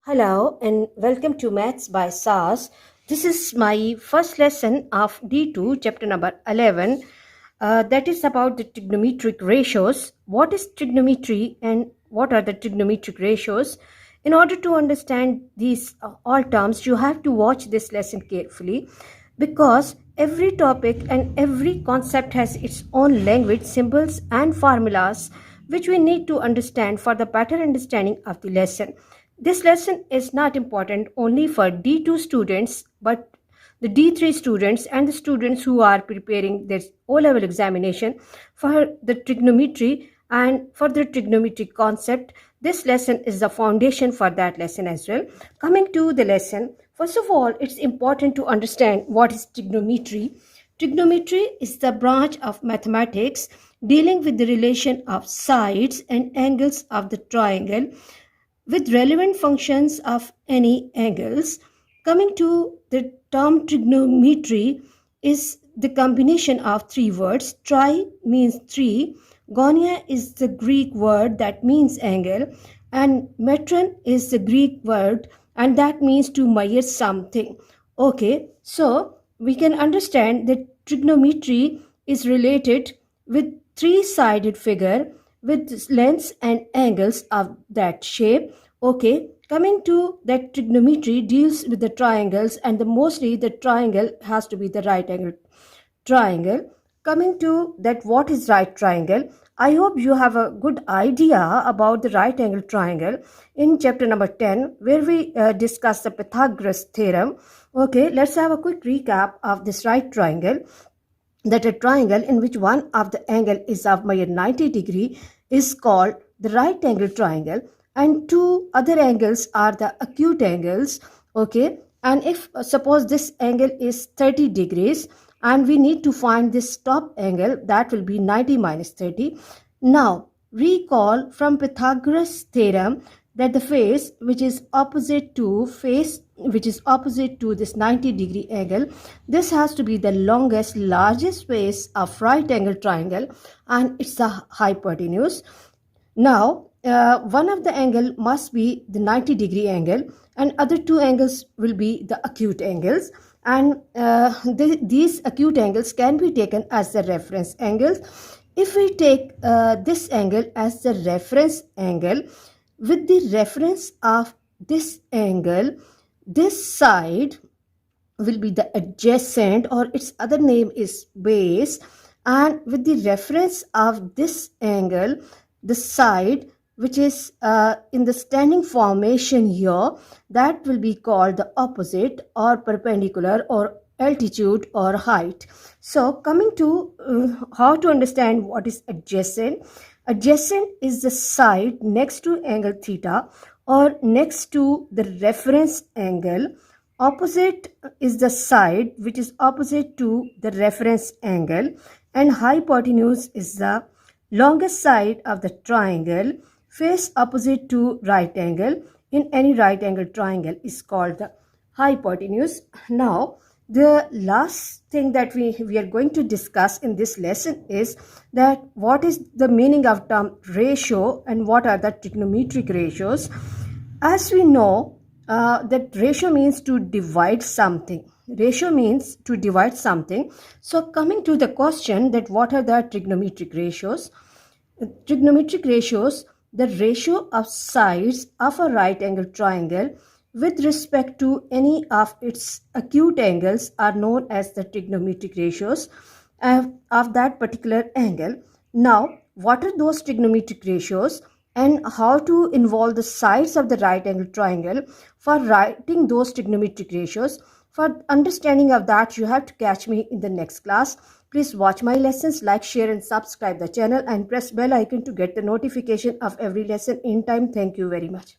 Hello and welcome to Maths by SAS. This is my first lesson of D2, chapter number 11. That is about the trigonometric ratios. What is trigonometry and what are the trigonometric ratios? In order to understand these all terms, you have to watch this lesson carefully because every topic and every concept has its own language, symbols, and formulas which we need to understand for the better understanding of the lesson. This lesson is not important only for D2 students, but the D3 students and the students who are preparing their O-level examination for the trigonometry and for the trigonometric concept. This lesson is the foundation for that lesson as well. Coming to the lesson, first of all, it's important to understand what is trigonometry. Trigonometry is the branch of mathematics dealing with the relation of sides and angles of the triangle with relevant functions of any angles. Coming to the term trigonometry is the combination of three words. Tri means three, gonia is the Greek word that means angle, and metron is the Greek word and that means to measure something. Okay, so we can understand that trigonometry is related with three-sided figure with lengths and angles of that shape. Okay, coming to that trigonometry deals with the triangles and mostly the triangle has to be the right angle triangle. Coming to that, what is right triangle? I hope you have a good idea about the right angle triangle in chapter number 10 where we discuss the Pythagoras theorem. Okay, let's have a quick recap of this right triangle. That a triangle in which one of the angle is of 90 degree is called the right angle triangle and two other angles are the acute angles. Okay, and if suppose this angle is 30 degrees and we need to find this top angle, that will be 90 minus 30. Now recall from Pythagoras theorem that the face which is opposite to this 90 degree angle, this has to be the longest, largest face of right angle triangle and it's the hypotenuse. Now one of the angle must be the 90 degree angle and other two angles will be the acute angles, and these acute angles can be taken as the reference angles. If we take this angle as the reference angle, with the reference of this angle, this side will be the adjacent or its other name is base, and with the reference of this angle, the side which is in the standing formation here, that will be called the opposite or perpendicular or altitude or height. So coming to how to understand what is adjacent. Adjacent is the side next to angle theta or next to the reference angle. Opposite is the side which is opposite to the reference angle, and hypotenuse is the longest side of the triangle face opposite to right angle in any right angle triangle is called the hypotenuse. Now the last thing that we are going to discuss in this lesson is that what is the meaning of term ratio and what are the trigonometric ratios. As we know that ratio means to divide something. Ratio means to divide something. So coming to the question that what are the trigonometric ratios? Trigonometric ratios, the ratio of sides of a right angle triangle with respect to any of its acute angles are known as the trigonometric ratios of that particular angle. Now, what are those trigonometric ratios and how to involve the sides of the right angle triangle for writing those trigonometric ratios? For understanding of that, you have to catch me in the next class. Please watch my lessons, like, share and subscribe the channel and press bell icon to get the notification of every lesson in time. Thank you very much.